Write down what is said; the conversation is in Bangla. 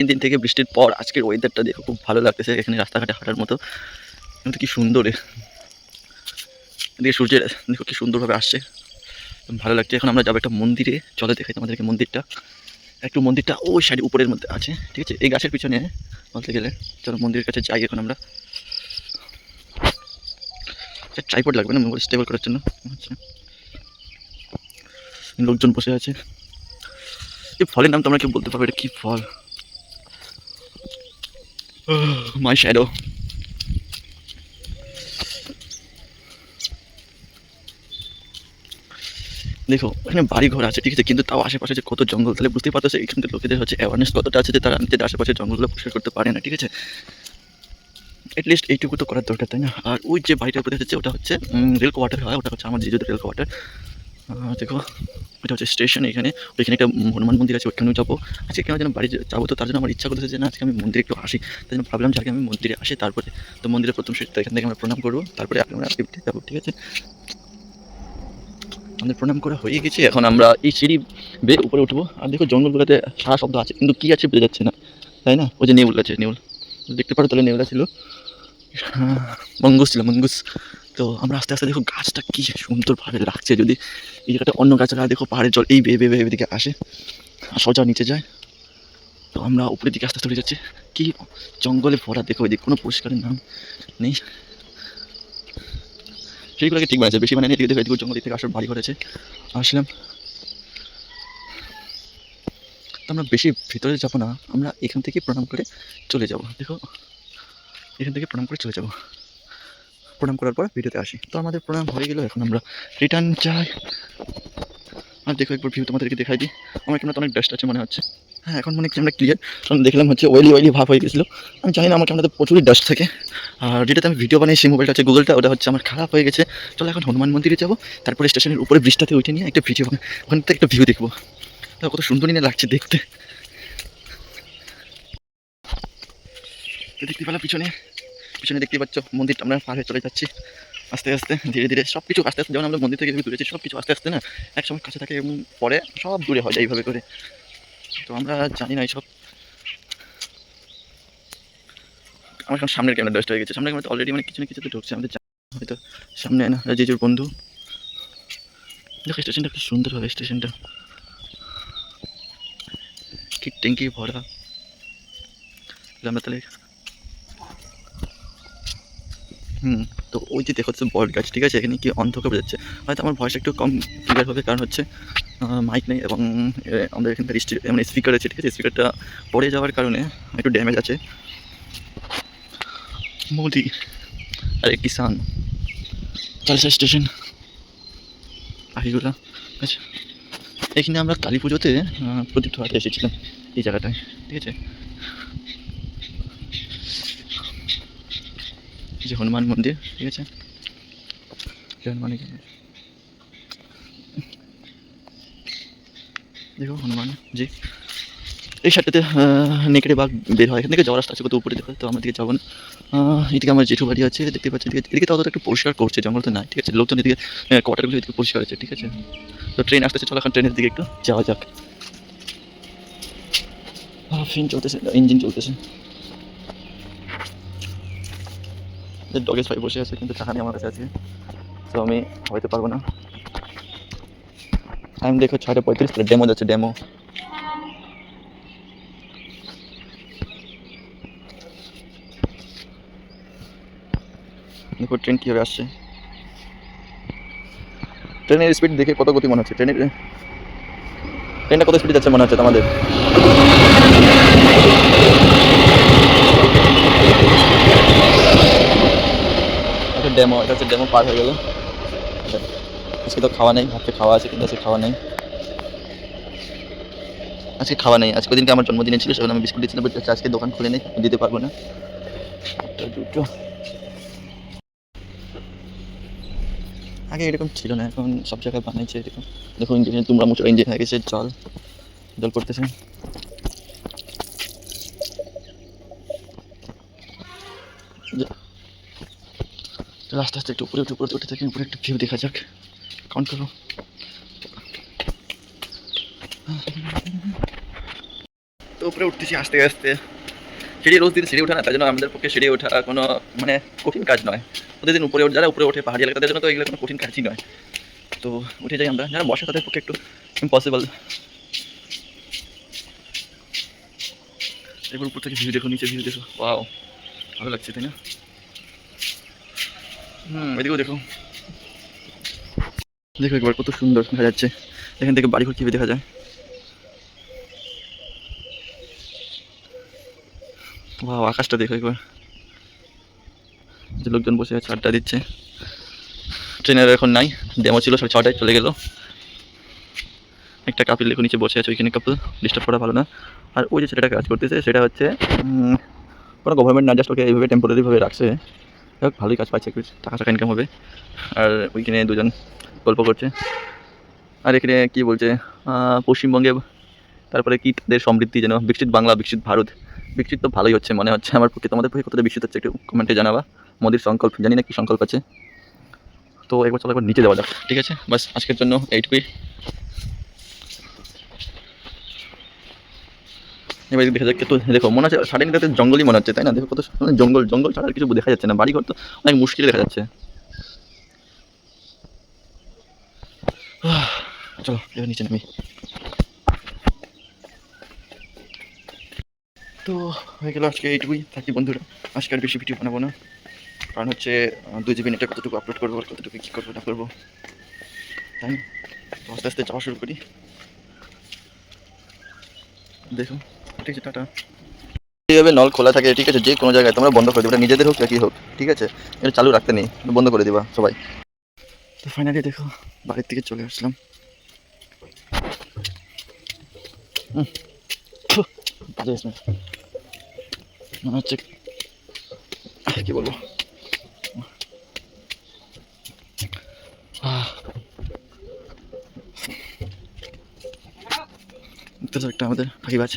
3 দিন থেকে বৃষ্টির পর আজকের ওয়েদারটা দেখো খুব ভালো লাগতেছে। এখানে রাস্তাঘাটে হাঁটার মতো কিন্তু কি সুন্দর এদিকে সূর্যের দেখো কি সুন্দরভাবে আসছে, ভালো লাগছে। এখন আমরা যাবো একটা মন্দিরে, চলো দেখাই তোমাদেরকে মন্দিরটা। একটু মন্দিরটা ওই সাইড উপরের মধ্যে আছে, ঠিক আছে, এই গাছের পিছনে বলতে গেলে। চলো মন্দিরের কাছে যাই এখন আমরা। ট্রাইপড লাগবে না মোবাইল স্টেবল করার জন্য। আচ্ছা, লোকজন বসে আছে। এই ফলের নাম তোমরা কেউ বলতে পারবে এটা কি ফল? মাই শ্যাডো। দেখো এখানে বাড়ি ঘর আছে, ঠিক আছে, কিন্তু তাও আশেপাশে যে কত জঙ্গল, তাহলে বুঝতেই পারতেছে এখানকার লোকেদের হচ্ছে অ্যাওয়ারনেস কতটা আছে যে তারা নিজেদের আশেপাশে জঙ্গলগুলো পরিষ্কার করতে পারে না, ঠিক আছে। অ্যাটলিস্ট এইটুকু তো করার দরকার, তাই না? আর ওই যে বাড়িটার উপরে হচ্ছে ওটা হচ্ছে রেল কোয়ার্টার হয়, ওটা হচ্ছে আমার জিজুদের রেল কোয়ার্টার। দেখো এটা হচ্ছে স্টেশন, এখানে ওইখানে একটা হনুমান মন্দির আছে, ওইখানেও যাবো। আজকে কেন যেন বাড়ি যাবো, তো তার জন্য আমার ইচ্ছা করতেছে যে না আজকে আমি মন্দিরে একটু আসি। তাই জন্য ভাবলাম যে আগে আমি মন্দিরে আসি, তারপরে তো মন্দিরের প্রথম সিট, এখান থেকে আমরা প্রণাম করবো, তারপরে আমরা অ্যাক্টিভিটি যাবো, ঠিক আছে। আমাদের প্রণাম করা হয়ে গেছে, এখন আমরা এই সিঁড়ি বেয়ে উপরে উঠবো। আর দেখো জঙ্গলগুলোতে সারা শব্দ আছে, কিন্তু কী আছে বোঝা যাচ্ছে না, তাই না? ওই যে নেউল আছে, নেউল দেখতে পারো, তাহলে নেউলা ছিল, মঙ্গুস ছিল, মঙ্গুস। তো আমরা আস্তে আস্তে দেখো গাছটা কি সুন্দরভাবে লাগছে। যদি এই জায়গাটা অন্য গাছটা দেখো, পাহাড়ের জল এই বেয়ে বেয়ে বেয়ে দিকে আসে আর সোজা নিচে যায়। তো আমরা উপরের দিকে আস্তে আস্তে উঠে যাচ্ছি। কি জঙ্গলে ভরা, দেখো ওই দিকে কোনো পরিষ্কারের নাম নেই। সেইগুলোকে ঠিক বানাচ্ছে, বেশি মানে এদিকে দেখো, এদিকে জঙ্গল থেকে আসার বাড়ি করেছে। আসলাম, তো আমরা বেশি ভিতরে যাবো না, আমরা এখান থেকে প্রণাম করে চলে যাব। দেখো এখান থেকে প্রণাম করে চলে যাব, প্রণাম করার পর ভিডিওতে আসি। তো আমাদের প্রণাম হয়ে গেল, এখন আমরা রিটার্ন যাই। আর দেখো একবার ভিউ তোমাদেরকে দেখাই দিই। আমার ক্যামেরা তো অনেক ডাস্ট আছে মনে হচ্ছে। হ্যাঁ এখন মনে ক্যামেরা ক্লিয়ার, কারণ দেখলাম হচ্ছে অয়েলি অয়েলি ভাব হয়ে গেছিলো। আমি জানি না আমার ক্যামেরাতে প্রচুরই ডাস্ট থাকে। আর যেটাতে আমি ভিডিও বানাই সেই মোবাইলটা হচ্ছে গুগলটা, ওটা হচ্ছে আমার খারাপ হয়ে গেছে। চলো এখন হনুমান মন্দিরে যাবো, তারপরে স্টেশনের উপরে ব্রিজটাতে উঠে নিয়ে একটা ভিডিও, ওখান থেকে একটা ভিউ দেখবো। কত সুন্দরই না লাগছে দেখতে। দেখতে পেলাম পিছনে, পিছনে দেখতে পাচ্ছ মন্দিরটা, আমরা পার হয়ে চলে যাচ্ছি আস্তে আস্তে, ধীরে ধীরে। সব কিছু আস্তে আস্তে, যেমন আমরা মন্দির থেকে দূরেছি, সব কিছু আস্তে আস্তে না এক সময় কাছে থাকে এবং পরে সব দূরে হয় যায় এইভাবে করে। তো আমরা জানি না এইসব। আমার এখন সামনের ক্যামেরা ডস্ট হয়ে গেছে, সামনের ক্যামেরা অলরেডি মানে কিছু না কিছুতে ঢুকছে আমাদের, হয়তো সামনে না জিজুর বন্ধু। দেখো স্টেশনটা কি সুন্দর হবে, স্টেশনটা কি ট্যাঙ্কি ভরা। আমরা তাহলে তো ওই যে দেখো হচ্ছে বট গাছ, ঠিক আছে, এখানে কি অন্ধকার বোঝাচ্ছে। হয়তো আমার ভয়েস একটু কম ক্লিয়ার হবে, কারণ হচ্ছে মাইক নেই এবং আমাদের এখানকার মানে স্পিকার আছে, ঠিক আছে, স্পিকারটা পড়ে যাওয়ার কারণে একটু ড্যামেজ আছে। মোদি আরে কিষান চালসা স্টেশন পাখিগুলা। আচ্ছা, এখানে আমরা কালী পুজোতে প্রদীপ ধরাতে এসেছিলাম এই জায়গাটায়, ঠিক আছে। যে হনুমান মন্দির, ঠিক আছে, হনুমান দেখো হনুমান জি। এই সাইডটাতে নেকড়ে বাঘ বের হয়, এখান থেকে যাওয়ার রাস্তা আছে কত উপরে দেখো। তো আমার দিকে যাবো না, এদিকে আমার জেঠু বাড়ি আছে দেখতে পাচ্ছি, এদিকে তাও একটু পরিষ্কার করছে, জঙ্গল তো নাই, ঠিক আছে, লোকজন এদিকে কোয়ার্টারগুলো এদিকে পরিষ্কার আছে, ঠিক আছে। তো ট্রেন আসতেছে, চলো এখন ট্রেনের দিকে একটু যাওয়া যাক। ফিন চলতেছে, ইঞ্জিন চলতেছে। ডগেজ ভাই বসে আছে, কিন্তু টাকা নেই আমার কাছে আছে, তো আমি হয়তো পারবো না। টাইম দেখো 6:35, ডেমো যাচ্ছে, ডেমো। দেখো ট্রেন কীভাবে আসছে, ট্রেনের স্পিড দেখে কত গতি মনে হচ্ছে, ট্রেনটা কত স্পিডে যাচ্ছে মনে হচ্ছে তোমাদের? একটা ডেমো, এটা হচ্ছে ডেমো, পার হয়ে গেল। আজকে তো খাওয়া নেই, ভাবতে খাওয়া আছে কিন্তু আজকে খাওয়া নেই, আজকে খাওয়া নেই। আজকে দিনকে আমার জন্মদিনে ছিল, সেখানে আমি বিস্কুট দিচ্ছিলাম, বাট আজকে দোকান খুলে নেই, দিতে পারবো না। দুটো আগে এরকম ছিল না, এখন সব জায়গায় বানাইছে এরকম। দেখো ইঞ্জিনে তোমরা মুচড়া ইঞ্জিন হয়ে গেছে, জল জল করতেছে। আস্তে আস্তে একটু উপরে উঠে থাকি, উপরে একটু ভিউ দেখা যাক, কাউন্ট করো। তো উপরে উঠতেছি আস্তে আস্তে। সিঁড়ি রোজ দিন সিঁড়ি ওঠা না, তাই জন্য আমাদের পক্ষে সিঁড়ি ওঠা কোনো মানে কঠিন কাজ নয়। প্রতিদিন উপরে যারা উপরে ওঠে পাহাড়ি এলাকা, তাদের জন্য তো এগুলো কোনো কঠিন কাজই নয়। তো উঠে যাই আমরা, যারা বসে তাদের পক্ষে একটু ইম্পসিবল। এবার উপর থেকে ভিউ দেখো, নিচে ভিউ দেখো, ওয়াও ভালো লাগছে তাই না? এদিকেও দেখো, দেখো একবার কত সুন্দর দেখা যাচ্ছে। এখান থেকে বাড়িঘর কীভাবে দেখা যায়। ওয়াও, আকাশটা দেখো একবার, যে লোকজন বসে আছে আড্ডা দিচ্ছে। ট্রেনের এখন নাই, ডেমো ছিল 6:30 চলে গেল। একটা কাপিল দেখো নিচে বসে আছে, ওইখানে কাপল, ডিস্টার্ব করা ভালো না। আর ওই যে ছেলেটা কাজ করতেছে সেটা হচ্ছে কোনো গভর্নমেন্ট না, জাস্ট ওকে এইভাবে টেম্পোরারিভাবে রাখছে। যাই ভালোই কাজ পাচ্ছে, একটু টাকা টাকা ইনকাম হবে। আর ওইখানে দুজন গল্প করছে। আর এখানে কী বলছে, পশ্চিমবঙ্গে তারপরে কি তাদের সমৃদ্ধি যেন, বিকশিত বাংলা বিকশিত ভারত। বিকশিত তো ভালোই হচ্ছে মনে হচ্ছে আমার পক্ষে। তোমাদের পক্ষে কতটা বিকশিত হচ্ছে একটু কমেন্টে জানাবা। মোদির সংকল্প জানি না কী সংকল্প আছে। তো একবার চলো একবার নিচে যাওয়া যাক, ঠিক আছে? বাস আজকের জন্য এইটুকুই। এবার দেখা যাক, তো দেখো মনে হচ্ছে সাডেনলি জঙ্গলই মনে হচ্ছে, তাই না? দেখো কত জঙ্গল, জঙ্গল ছাড়া আর কিছু দেখা যাচ্ছে না, বাড়িঘর তো অনেক মুশকিল দেখা যাচ্ছে। চলো এবার নিচে নামি। তো হয়ে গেল আজকে এইটুকুই, থাকি বন্ধুরা। আজকে আর বেশি ভিডিও বানাবো না, কারণ হচ্ছে 2 GB নেটে কতটুকু আপলোড করবো আর কতটুকু কী করবো না করবো, তাই না? তো আস্তে আস্তে যাওয়া শুরু করি। দেখো ঠিক আছে, টাটা। এইভাবে নল খোলা থাকে, ঠিক আছে? যে কোনো জায়গায় তোমরা বন্ধ করে দেবে, এটা নিজেদের হোক কি হোক, ঠিক আছে? এটা চালু রাখতে নেই, বন্ধ করে দিবা সবাই। তো ফাইনালি দেখো বাড়ির থেকে চলে আসলাম। মনে হচ্ছে কি বলবো, একটা আমাদের ফাঁকিবাজ।